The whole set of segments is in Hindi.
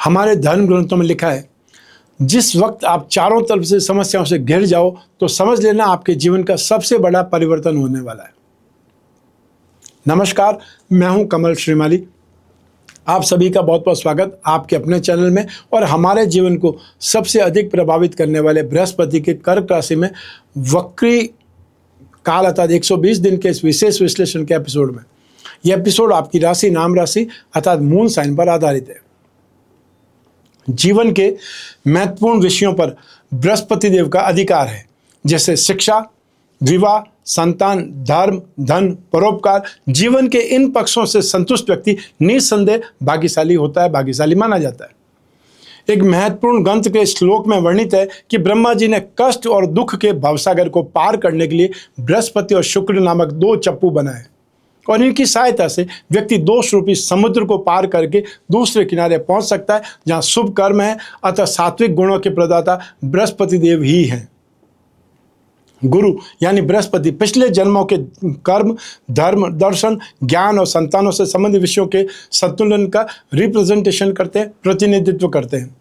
हमारे धर्म ग्रंथों में लिखा है, जिस वक्त आप चारों तरफ से समस्याओं से घिर जाओ तो समझ लेना आपके जीवन का सबसे बड़ा परिवर्तन होने वाला है। नमस्कार, मैं हूं कमल श्रीमाली। आप सभी का बहुत बहुत स्वागत आपके अपने चैनल में। और हमारे जीवन को सबसे अधिक प्रभावित करने वाले बृहस्पति के कर्क राशि में वक्री काल अर्थात 120 दिन के इस विशेष विश्लेषण के एपिसोड में, यह एपिसोड आपकी राशि नाम राशि अर्थात मून साइन पर आधारित है। जीवन के महत्वपूर्ण विषयों पर बृहस्पति देव का अधिकार है, जैसे शिक्षा, विवाह, संतान, धर्म, धन, परोपकार। जीवन के इन पक्षों से संतुष्ट व्यक्ति निस्संदेह भाग्यशाली होता है, भाग्यशाली माना जाता है। एक महत्वपूर्ण ग्रंथ के श्लोक में वर्णित है कि ब्रह्मा जी ने कष्ट और दुख के भवसागर को पार करने के लिए बृहस्पति और शुक्र नामक दो चप्पू बनाए, और इनकी सहायता से व्यक्ति दोष रूपी समुद्र को पार करके दूसरे किनारे पहुंच सकता है, जहां शुभ कर्म है। अतः सात्विक गुणों के प्रदाता बृहस्पति देव ही हैं। गुरु यानी बृहस्पति पिछले जन्मों के कर्म, धर्म, दर्शन, ज्ञान और संतानों से संबंधित विषयों के संतुलन का रिप्रेजेंटेशन करते हैं, प्रतिनिधित्व करते हैं।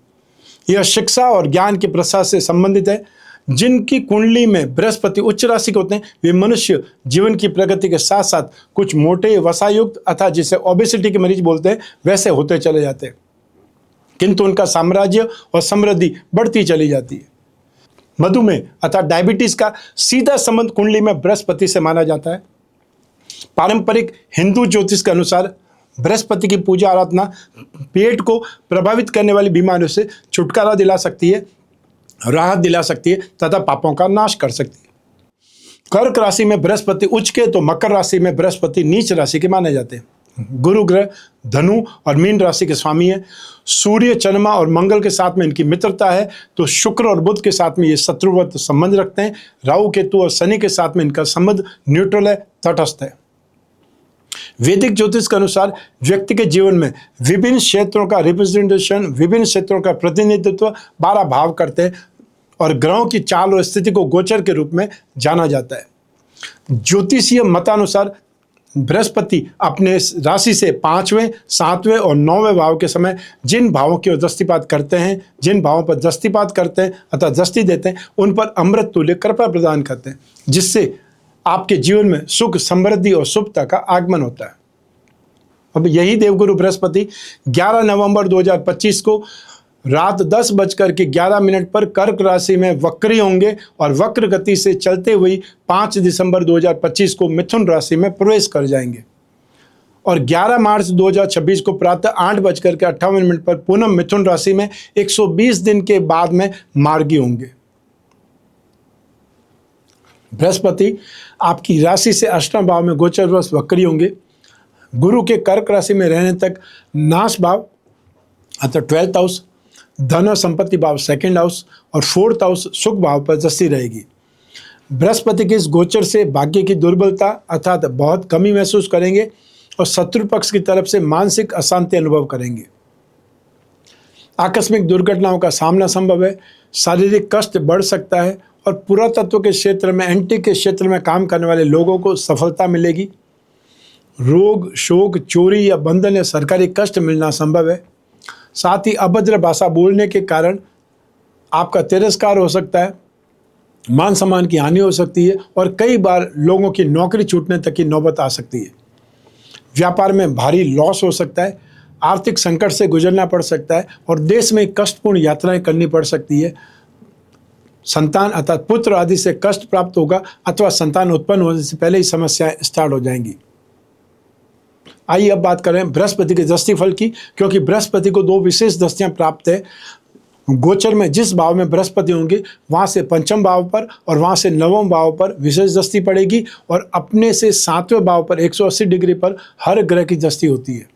यह शिक्षा और ज्ञान के प्रसार से संबंधित है। जिनकी कुंडली में बृहस्पति उच्च राशि के होते हैं, वे मनुष्य जीवन की प्रगति के साथ साथ कुछ मोटे, वसायुक्त अर्थात जिसे ओबेसिटी के मरीज बोलते हैं, वैसे होते चले जाते हैं, किंतु उनका साम्राज्य और समृद्धि बढ़ती चली जाती है। मधुमेह अर्थात डायबिटीज का सीधा संबंध कुंडली में बृहस्पति से माना जाता है। पारंपरिक हिंदू ज्योतिष के अनुसार बृहस्पति की पूजा आराधना पेट को प्रभावित करने वाली बीमारियों से छुटकारा दिला सकती है, राहत दिला सकती है तथा पापों का नाश कर सकती है। कर्क राशि में बृहस्पति उच्च के तो मकर राशि में बृहस्पति नीच राशि के माने जाते हैं। गुरु ग्रह धनु और मीन राशि के स्वामी है। सूर्य, चंद्रमा और मंगल के साथ में इनकी मित्रता है, तो शुक्र और बुध के साथ में ये शत्रुवत संबंध रखते हैं। राहु, केतु और शनि के साथ में इनका संबंध न्यूट्रल है, तटस्थ है। वैदिक ज्योतिष के अनुसार व्यक्ति के जीवन में विभिन्न क्षेत्रों का रिप्रेजेंटेशन, विभिन्न क्षेत्रों का प्रतिनिधित्व 12 भाव करते हैं, और ग्रहों की चाल और स्थिति को गोचर के रूप में जाना जाता है। ज्योतिषीय मतानुसार बृहस्पति अपने राशि से 5वें, 7वें और 9वें भाव के समय जिन भावों की ओर दृष्टिपात करते हैं, जिन भावों पर दृष्टिपात करते हैं अथवा दृष्टि देते हैं, उन पर अमृत तुल्य कृपा प्रदान करते हैं, जिससे आपके जीवन में सुख, समृद्धि और शुभता का आगमन होता है। अब यही देवगुरु बृहस्पति 11 नवंबर 2025 को रात 10:11 पर कर्क राशि में वक्री होंगे, और वक्र गति से चलते हुए 5 दिसंबर 2025 को मिथुन राशि में प्रवेश कर जाएंगे, और 11 मार्च 2026 को प्रातः 8:58 पर पुनः मिथुन राशि में 120 दिन के बाद में मार्गी होंगे। बृहस्पति आपकी राशि से अष्टम भाव में गोचरवश वक्री होंगे। गुरु के कर्क राशि में रहने तक नाश भाव अर्थात 12th हाउस, धन और संपत्ति भाव 2nd हाउस और 4th हाउस सुख भाव पर दृष्टि रहेगी। बृहस्पति के इस गोचर से भाग्य की दुर्बलता अर्थात बहुत कमी महसूस करेंगे, और शत्रु पक्ष की तरफ से मानसिक अशांति अनुभव करेंगे। आकस्मिक दुर्घटनाओं का सामना संभव है। शारीरिक कष्ट बढ़ सकता है, और पुरातत्व के क्षेत्र में, एंटीक के क्षेत्र में काम करने वाले लोगों को सफलता मिलेगी। रोग, शोक, चोरी या बंधन या सरकारी कष्ट मिलना संभव है। साथ ही अभद्र भाषा बोलने के कारण आपका तिरस्कार हो सकता है, मान सम्मान की हानि हो सकती है, और कई बार लोगों की नौकरी छूटने तक की नौबत आ सकती है। व्यापार में भारी लॉस हो सकता है, आर्थिक संकट से गुजरना पड़ सकता है, और देश में कष्टपूर्ण यात्राएं करनी पड़ सकती है। संतान अर्थात पुत्र आदि से कष्ट प्राप्त होगा, अथवा संतान उत्पन्न होने से पहले ही समस्याएं स्टार्ट हो जाएंगी। आइए अब बात करें बृहस्पति के दृष्टि फल की, क्योंकि बृहस्पति को 2 विशेष दृष्टियां प्राप्त है। गोचर में जिस भाव में बृहस्पति होंगे, वहां से 5वें भाव पर और वहां से 9वें भाव पर विशेष दृष्टि पड़ेगी, और अपने से 7वें भाव पर 180 डिग्री पर हर ग्रह की दृष्टि होती है।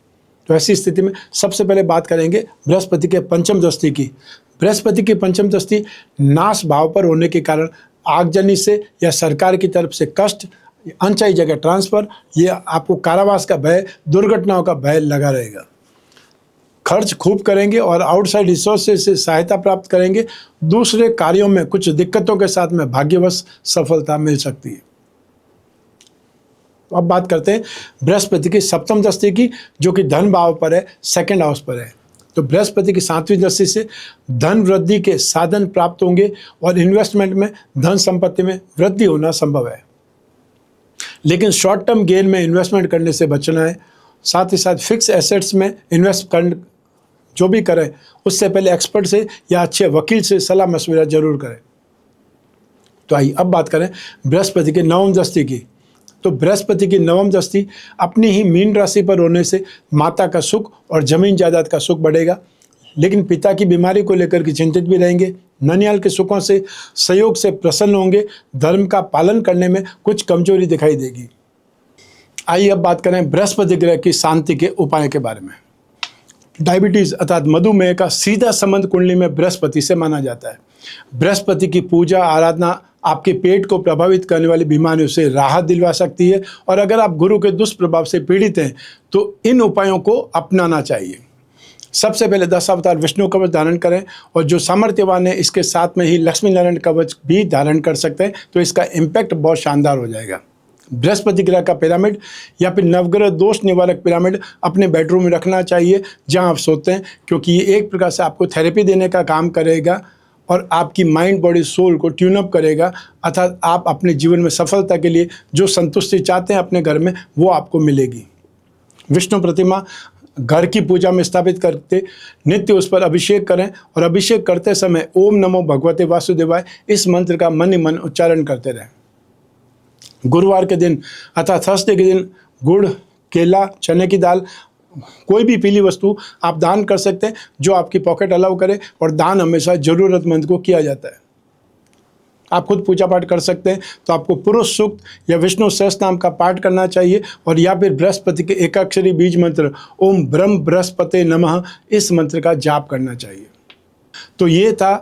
तो ऐसी स्थिति में सबसे पहले बात करेंगे बृहस्पति के पंचम दृष्टि की। बृहस्पति की पंचम दृष्टि नाश भाव पर होने के कारण आगजनी से या सरकार की तरफ से कष्ट, अनचाही जगह ट्रांसफर, ये आपको कारावास का भय, दुर्घटनाओं का भय लगा रहेगा। खर्च खूब करेंगे और आउटसाइड रिसोर्सेज से सहायता प्राप्त करेंगे। दूसरे कार्यों में कुछ दिक्कतों के साथ में भाग्यवश सफलता मिल सकती है। तो अब बात करते हैं बृहस्पति की सप्तम दृष्टि की, जो कि धन भाव पर है, 2nd हाउस पर है। तो बृहस्पति की 7वीं दृष्टि से धन वृद्धि के साधन प्राप्त होंगे और इन्वेस्टमेंट में, धन संपत्ति में वृद्धि होना संभव है। लेकिन शॉर्ट टर्म गेन में इन्वेस्टमेंट करने से बचना है। साथ ही साथ फिक्स एसेट्स में इन्वेस्ट कर जो भी करें उससे पहले एक्सपर्ट से या अच्छे वकील से सलाह मशविरा जरूर करें। तो आइए अब बात करें बृहस्पति के नवम दृष्टि की। तो बृहस्पति की नवम दृष्टि अपनी ही मीन राशि पर होने से माता का सुख और जमीन जायदाद का सुख बढ़ेगा, लेकिन पिता की बीमारी को लेकर के चिंतित भी रहेंगे। ननिहाल के सुखों से सहयोग से प्रसन्न होंगे। धर्म का पालन करने में कुछ कमजोरी दिखाई देगी। आइए अब बात करें बृहस्पति ग्रह की शांति के उपाय के बारे में। डायबिटीज अर्थात मधुमेह का सीधा संबंध कुंडली में बृहस्पति से माना जाता है। बृहस्पति की पूजा आराधना आपके पेट को प्रभावित करने वाली बीमारियों से राहत दिलवा सकती है, और अगर आप गुरु के दुष्प्रभाव से पीड़ित हैं तो इन उपायों को अपनाना चाहिए। सबसे पहले 10 अवतार विष्णु कवच धारण करें, और जो सामर्थ्यवान है इसके साथ में ही लक्ष्मी नारायण कवच भी धारण कर सकते हैं, तो इसका इम्पैक्ट बहुत शानदार हो जाएगा। बृहस्पति ग्रह का पिरामिड या फिर नवग्रह दोष निवारक पिरामिड अपने बेडरूम में रखना चाहिए जहां आप सोते हैं, क्योंकि ये एक प्रकार से आपको थेरेपी देने का काम करेगा और आपकी माइंड बॉडी सोल को ट्यून अप करेगा। अर्थात आप अपने जीवन में सफलता के लिए जो संतुष्टि चाहते हैं अपने घर में वो आपको मिलेगी। विष्णु प्रतिमा घर की पूजा में स्थापित करते नित्य उस पर अभिषेक करें, और अभिषेक करते समय ओम नमो भगवते वासुदेवाय इस मंत्र का मन ही मन उच्चारण करते रहें। गुरुवार के दिन अर्थात थर्सडे के दिन गुड़, केला, चने की दाल, कोई भी पीली वस्तु आप दान कर सकते हैं जो आपकी पॉकेट अलाउ करे, और दान हमेशा जरूरतमंद को किया जाता है। आप खुद पूजा पाठ कर सकते हैं, तो आपको पुरुष सूक्त या विष्णु सहस्त्र नाम का पाठ करना चाहिए, और या फिर बृहस्पति के एकाक्षरी बीज मंत्र ओम ब्रह्म बृहस्पते नमः इस मंत्र का जाप करना चाहिए। तो ये था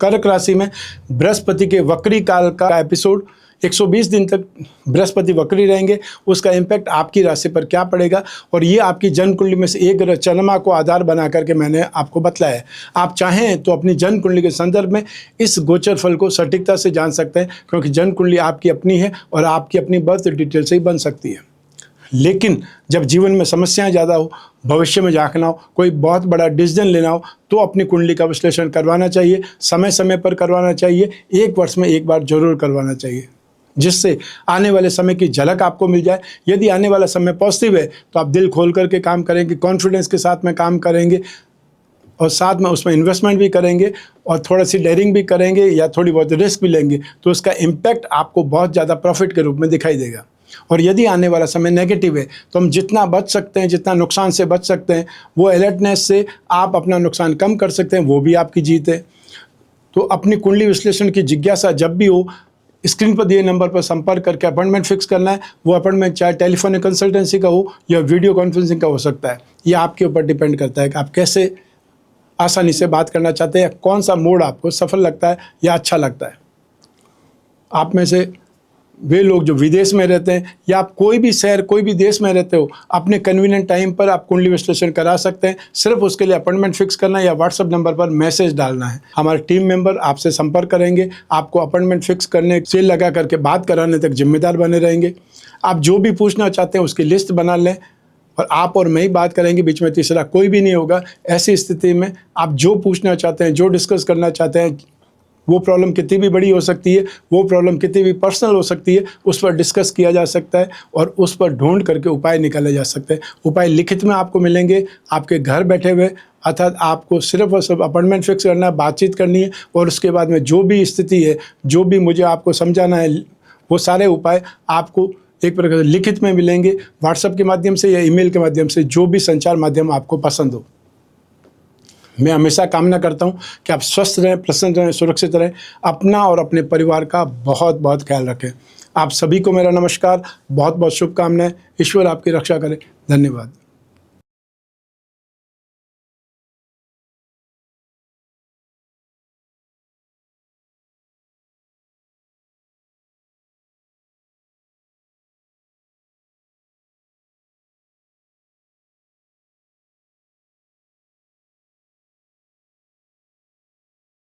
कर्क राशि में बृहस्पति के वक्री काल का एपिसोड। 120 दिन तक बृहस्पति वक्री रहेंगे, उसका इम्पैक्ट आपकी राशि पर क्या पड़ेगा, और ये आपकी जन्म कुंडली में से एक ग्रह चंद्रमा को आधार बना करके मैंने आपको बतलाया है। आप चाहें तो अपनी जन्म कुंडली के संदर्भ में इस गोचर फल को सटीकता से जान सकते हैं, क्योंकि जन्म कुंडली आपकी अपनी है और आपकी अपनी बर्थ डिटेल से ही बन सकती है। लेकिन जब जीवन में समस्याएं ज़्यादा हो, भविष्य में झांकना हो, कोई बहुत बड़ा डिसीजन लेना हो, तो अपनी कुंडली का विश्लेषण करवाना चाहिए। समय समय पर करवाना चाहिए, 1 वर्ष में 1 बार जरूर करवाना चाहिए, जिससे आने वाले समय की झलक आपको मिल जाए। यदि आने वाला समय पॉजिटिव है तो आप दिल खोल करके काम करेंगे, कॉन्फिडेंस के साथ में काम करेंगे, और साथ में उसमें इन्वेस्टमेंट भी करेंगे और थोड़ा सी डेयरिंग भी करेंगे या थोड़ी बहुत रिस्क भी लेंगे, तो उसका इम्पैक्ट आपको बहुत ज़्यादा प्रॉफिट के रूप में दिखाई देगा। और यदि आने वाला समय नेगेटिव है तो हम जितना बच सकते हैं, जितना नुकसान से बच सकते हैं, वो अलर्टनेस से आप अपना नुकसान कम कर सकते हैं, वो भी आपकी जीत है। तो अपनी कुंडली विश्लेषण की जिज्ञासा जब भी हो, स्क्रीन पर दिए नंबर पर संपर्क करके अपॉइंटमेंट फिक्स करना है। वो अपॉइंटमेंट चाहे टेलीफोनिक कंसल्टेंसी का हो या वीडियो कॉन्फ्रेंसिंग का हो सकता है। ये आपके ऊपर डिपेंड करता है कि आप कैसे आसानी से बात करना चाहते हैं, कौन सा मोड आपको सफल लगता है या अच्छा लगता है। आप में से वे लोग जो विदेश में रहते हैं या आप कोई भी शहर, कोई भी देश में रहते हो, अपने कन्वीनियंट टाइम पर आप कुंडली विश्लेषण करा सकते हैं। सिर्फ उसके लिए अपॉइंटमेंट फिक्स करना है या व्हाट्सएप नंबर पर मैसेज डालना है। हमारे टीम मेंबर आपसे संपर्क करेंगे, आपको अपॉइंटमेंट फिक्स करने से लगा करके बात कराने तक जिम्मेदार बने रहेंगे। आप जो भी पूछना चाहते हैं उसकी लिस्ट बना लें, और आप और मैं ही बात करेंगे, बीच में तीसरा कोई भी नहीं होगा। ऐसी स्थिति में आप जो पूछना चाहते हैं, जो डिस्कस करना चाहते हैं, वो प्रॉब्लम कितनी भी बड़ी हो सकती है, वो प्रॉब्लम कितनी भी पर्सनल हो सकती है, उस पर डिस्कस किया जा सकता है और उस पर ढूंढ करके उपाय निकाले जा सकते हैं। उपाय लिखित में आपको मिलेंगे आपके घर बैठे हुए, अर्थात आपको सिर्फ और सिर्फ अपॉइंटमेंट फिक्स करना है, बातचीत करनी है, और उसके बाद में जो भी स्थिति है, जो भी मुझे आपको समझाना है, वो सारे उपाय आपको एक प्रकार से लिखित में मिलेंगे, व्हाट्सएप के माध्यम से या ईमेल के माध्यम से, जो भी संचार माध्यम आपको पसंद हो। मैं हमेशा कामना करता हूं कि आप स्वस्थ रहें, प्रसन्न रहें, सुरक्षित रहें, अपना और अपने परिवार का बहुत बहुत ख्याल रखें। आप सभी को मेरा नमस्कार, बहुत बहुत शुभकामनाएं। ईश्वर आपकी रक्षा करे। धन्यवाद।